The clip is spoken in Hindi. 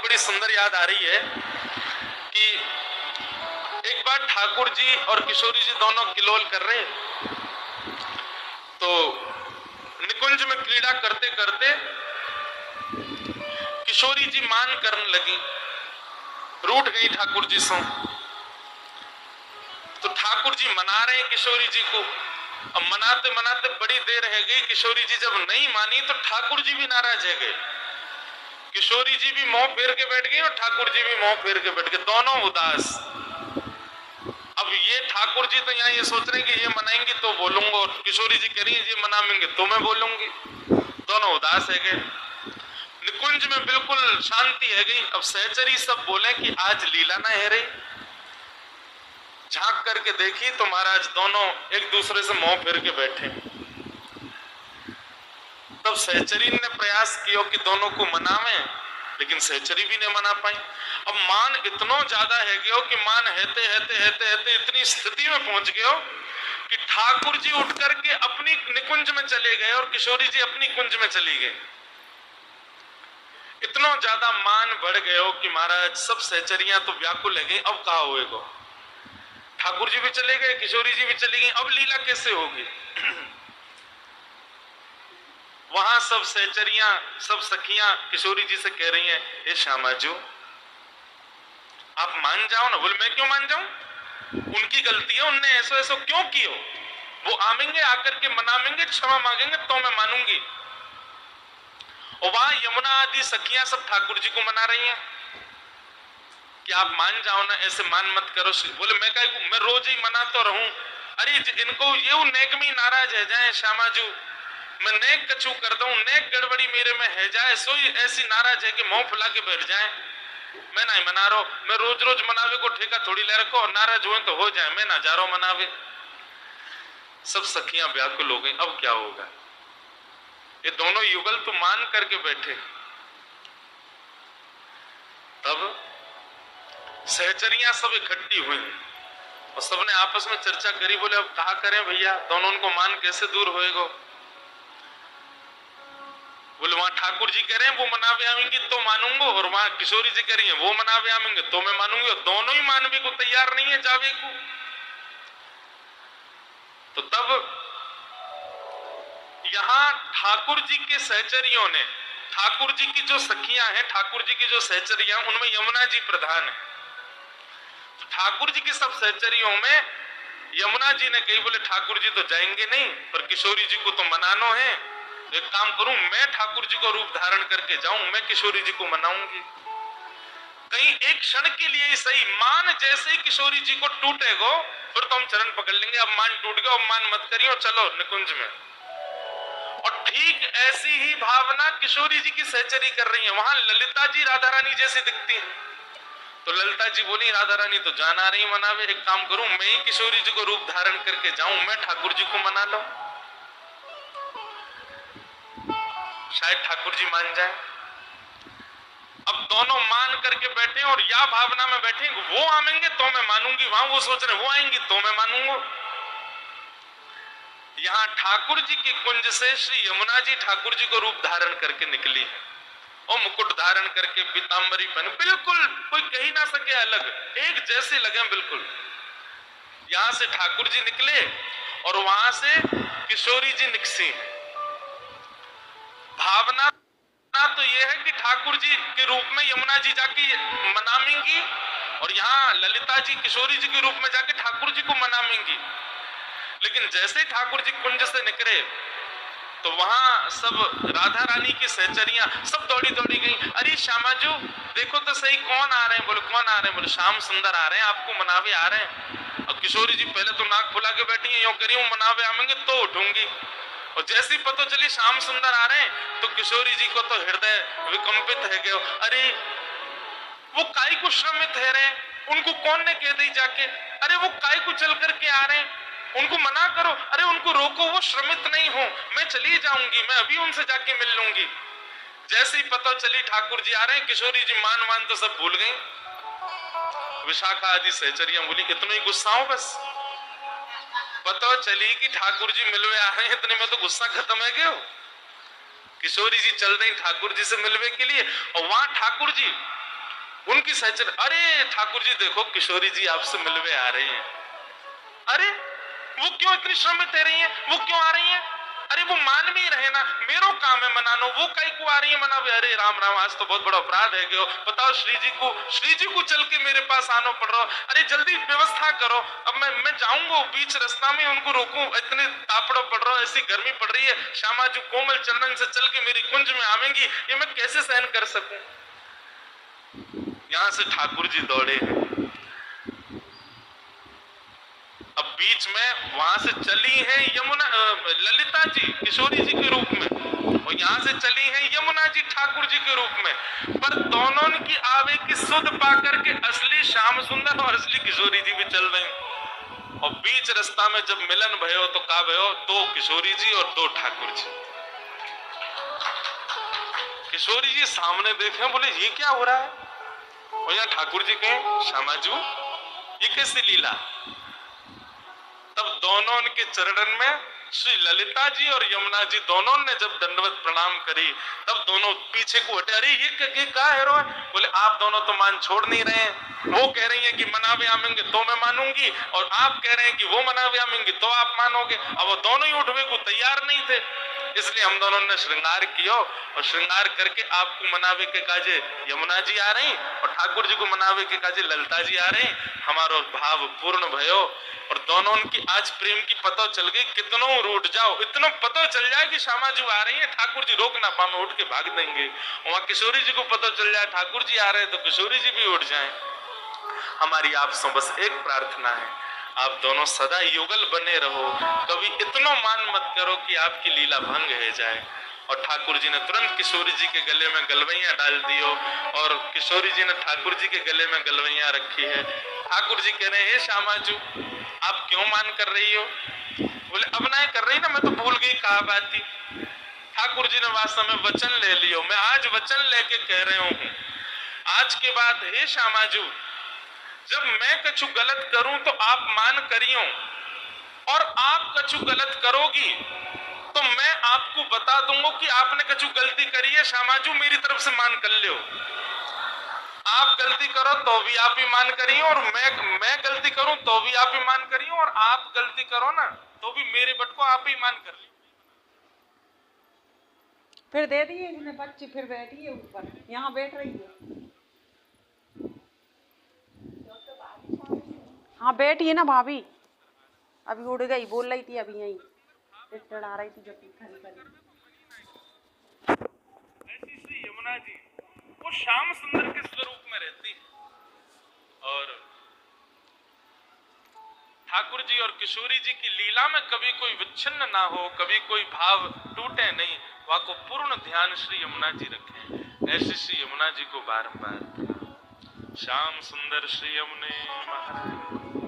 बड़ी सुंदर याद आ रही है कि एक बार ठाकुर जी और किशोरी जी दोनों किलोल कर रहे, तो निकुंज में क्रीड़ा करते करते किशोरी जी मान करने लगी, रूठ गई ठाकुर जी से। तो ठाकुर जी मना रहे हैं किशोरी जी को। अब मनाते मनाते बड़ी देर रह गई, किशोरी जी जब नहीं मानी तो ठाकुर जी भी नाराज है गए। किशोरी जी भी मुंह फेर के बैठ गई और ठाकुर जी भी मुंह फेर के बैठ गए, दोनों उदास। अब ये ठाकुर जी तो यहाँ ये सोच रहे हैं कि ये मनाएंगे तो बोलूंगा, और किशोरी जी कह रही है ये मनाएंगे तो मैं बोलूंगी। दोनों उदास है गए। निकुंज में बिल्कुल शांति है गई। अब सहचरी सब बोले कि आज लीला ना है रही। झांक करके देखी तो महाराज दोनों एक दूसरे से मुंह फेर के बैठे। तब सहचरी ने प्रयास किया कि दोनों को मनावे, लेकिन सहचरी भी नहीं मना पाई। अब मान इतना ज्यादा है गयो कि मान हेते हेते हेते हेते इतनी स्थिति में पहुंच गयो कि ठाकुर जी उठ करके अपनी निकुंज में चले गए और किशोरी जी अपनी कुंज में चली गई। इतना ज्यादा मान बढ़ गयो कि महाराज सब सहचरियां तो व्याकुल है गई, अब कहा होएगा। ठाकुर जी भी चले गए, किशोरी जी भी चली गई, अब लीला कैसे होगी। वहां सब सहचरियां सब सखियां किशोरी जी से कह रही हैं, हे श्यामाजू आप मान जाओ ना। बोले मैं क्यों मान जाऊं, उनकी गलती है, उनने ऐसो ऐसो क्यों कियो। वो आमेंगे, आकर के मनामेंगे, क्षमा मांगेंगे तो मैं मानूंगी। और वहां यमुना आदि सखियां सब ठाकुर जी को मना रही हैं कि आप मान जाओ ना, ऐसे मान मत करो। बोले मैं रोज ही मना तो रहूं। अरे इनको ये नेक में नाराज है जाए श्यामाजू, मैं नेक कछु कर दूं, नेक गड़बड़ी मेरे में है जाए, सोई ऐसी नाराज है कि मुंह फुला के बैठ जाए। मैं नहीं मना रहा, मैं रोज रोज मनावे को ठेका थोड़ी ले रखो, नाराज हुए तो हो जाए, मैं ना जा रहा हूं मनावे। सब सखियां व्याकुल हो गई, अब क्या होगा। ये दोनों युगल तो मान करके बैठे। तब सहचरियां सब इकट्ठी हुई और सबने आपस में चर्चा करी। बोले अब कहा करें भैया, दोनों उनको मान कैसे दूर होएगा। बोले वहां ठाकुर जी कह रहे हैं वो मनावे आएंगे तो मानूंगा, और वहां किशोरी जी कह रही है वो मनावे आएंगे तो मैं मानूंगी, और दोनों ही मानवे को तैयार नहीं है जावे को। तो तब यहां ठाकुर जी के सहचरियों ने, ठाकुर जी की जो सखियां हैं, ठाकुर जी की जो सहचरियां, उनमें यमुना जी प्रधान है। तो ठाकुर जी की सब सहचरियों में यमुना जी ने कही, बोले ठाकुर जी तो जाएंगे नहीं, पर किशोरी जी को तो मनानो है। एक काम करूं, मैं ठाकुर जी को रूप धारण करके जाऊं, मैं किशोरी जी को मनाऊंगी। कहीं एक क्षण के लिए सही, मान जैसे ही किशोरी जी को टूटेगो फिर तो हम चरण पकड़ लेंगे। अब मान टूट गया, अब मान मत करियो, चलो निकुंज में। और ठीक ऐसी ही भावना किशोरी जी की सहचरी कर रही है। वहां ललिता जी राधा रानी जैसी दिखती है। तो ललिता जी बोली राधा रानी तो जान आ रही मनावे, एक काम करूं मैं ही किशोरी जी को रूप धारण करके जाऊं, मैं ठाकुर जी को मना लूं, शायद ठाकुर जी मान जाए। अब दोनों मान करके बैठे और या भावना में बैठे, वो आएंगे तो मैं मानूंगी, वहां वो सोच रहे वो आएंगी तो मैं मानूंगा। यहां ठाकुर जी की कुंज से श्री यमुना जी ठाकुर जी को रूप धारण करके निकली है, और मुकुट धारण करके पीतांबरी पहन, बिल्कुल कोई कही ना सके अलग, एक जैसे लगे बिल्कुल। यहां से ठाकुर जी निकले और वहां से किशोरी जी निकसी। भावना तो यह है कि ठाकुर जी के रूप में यमुना जी जाके मनामेंगी, और यहाँ ललिता जी किशोरी जी के रूप में जाके ठाकुर जी को मनामेंगी। लेकिन जैसे ठाकुर जी कुंज से निकले तो वहां सब राधा रानी की सहचरियां सब दौड़ी दौड़ी गई। अरे श्यामाजू देखो तो सही कौन आ रहे हैं। बोले कौन आ रहे हैं। बोले श्याम सुंदर आ रहे हैं, आपको मनावे आ रहे हैं। और किशोरी जी पहले तो नाक फुला के बैठी है, यूं करी हूं मनावे आवेंगे तो उठूंगी, और जैसी पता चली श्याम सुंदर आ रहे हैं तो किशोरी जी को तो हृदय विकंपित है गया। अरे वो काय को श्रमित है रहे, उनको कौन ने कह दी जाके, अरे वो काय को चल करके आ रहे हैं, उनको मना करो, अरे उनको रोको, वो श्रमित नहीं हो, मैं चली जाऊंगी, मैं अभी उनसे जाके मिल लूंगी। जैसे ही पता चली ठाकुर जी आ रहे हैं, किशोरी जी मान तो सब भूल गई। विशाखा आदि सहचरियां बोली कितना ही गुस्सा हो, बस पता चली कि ठाकुर जी मिलवे आ रहे हैं, इतने में तो गुस्सा खत्म है गया। किशोरी जी चल रही ठाकुर जी से मिलवे के लिए, और वहां ठाकुर जी उनकी सहचर, अरे ठाकुर जी देखो किशोरी जी आपसे मिलवे आ रही हैं। अरे वो क्यों इतनी श्रम में दे रही हैं, वो क्यों आ रही हैं? अरे वो मान भी रहे ना, मेरो काम है मनानो, वो कई को आ रही है मनावे। अरे राम राम, आज तो बहुत बड़ा अपराध है गयो, बताओ श्री जी को चल के मेरे पास आना पड़ रहा। अरे जल्दी व्यवस्था करो, अब मैं जाऊंगा बीच रास्ता में उनको रोकूं, इतने तापड़ो पड़ रहा, ऐसी गर्मी पड़ रही है, श्यामा जी कोमल चरण से चल के मेरी कुंज में आवेंगी, ये मैं कैसे सहन कर सकूं? यहां से ठाकुर जी दौड़े हैं। अब बीच में वहां से चली है यमुना, ललिता जी किशोरी जी के रूप में, और यहाँ से चली है यमुना जी ठाकुर जी के रूप में। पर दोनों की आवे की सुध पा करके असली श्याम सुंदर और असली किशोरी जी भी चल रहे। और बीच रास्ता में जब मिलन भयो तो का भयो, दो किशोरी जी और दो ठाकुर जी। किशोरी जी सामने देखे, बोले ये क्या हो रहा है? और यहाँ ठाकुर जी कहे श्यामाजू ये कैसी लीला? तब दोनों के चरणन में श्री ललिता जी और यमुना जी दोनों ने जब दंडवत प्रणाम करी, तब दोनों पीछे को हटे। अरे ये क्या है रो? बोले आप दोनों तो मान छोड़ नहीं रहे हैं। वो कह रही है कि मनावे आमेंगे तो मैं मानूंगी, और आप कह रहे हैं कि वो मनावे आमेंगे तो आप मानोगे। अब वो दोनों ही उठवे को तैयार नहीं थे, इसलिए हम दोनों ने श्रृंगार किया, और श्रृंगार करके आपको मनावे के काजे यमुना जी आ रही और ठाकुर जी को मनावे के काजे ललिता जी आ रही। हमारो भाव पूर्ण भयो, और दोनों की आज प्रेम की पता चल गई। कितनों रूठ जाओ, इतना पता चल जाए कि श्यामा जी आ रही है, ठाकुर जी रोक ना पाए, उठ के भाग देंगे। वहां किशोरी जी को पता चल जाए ठाकुर जी आ रहे हैं तो किशोरी जी भी उठ जाएं। हमारी आपसे बस एक प्रार्थना है, आप दोनों सदा युगल बने रहो, कभी इतना मान मत करो कि आपकी लीला भंग है जाए। और ठाकुर जी ने तुरंत किशोरी जी के गले में गलवैया डाल दियो, और किशोरी जी ने ठाकुर जी के गले में गलवैया रखी है। ठाकुर जी कह रहे हैं, हे श्यामाजू आप क्यों मान कर रही हो? बोले अब नहीं कर रही ना, मैं तो भूल गई कहा बात थी। ठाकुर जी ने वास्तव में वचन ले लियो, मैं आज वचन लेके कह रहे हूं, आज के बाद हे श्यामाजू जब मैं कछु गलत करूं तो आप मान करियो, और आप कछु गलत करोगी तो मैं आपको बता दूंगा कि आपने कछु गलती करी है, श्यामाजू मेरी तरफ से मान कर लियो। आप गलती करो तो भी आप ही मान करियो, और मैं गलती करूं तो भी आप ही मान करियो, और आप गलती करो ना तो भी मेरे बट को आप ही मान कर लियो। फिर दे दिए इन्हें बच्चे, फिर बैठिए ऊपर, यहाँ बैठ रही है। हाँ बैठिए ना भाभी, अभी उड़ गई, बोल रही थी अभी यहीं आ रही थी जब खड़ी करी। ऐसी श्री यमुना जी वो श्याम सुंदर के स्वरूप में रहती है, और ठाकुर जी और किशोरी जी की लीला में कभी कोई विच्छिन्न ना हो, कभी कोई भाव टूटे नहीं, वहां को पूर्ण ध्यान श्री यमुना जी रखे। ऐसी श्री यमुना जी को बारंबार श्याम सुंदर श्री यमुने महाराज।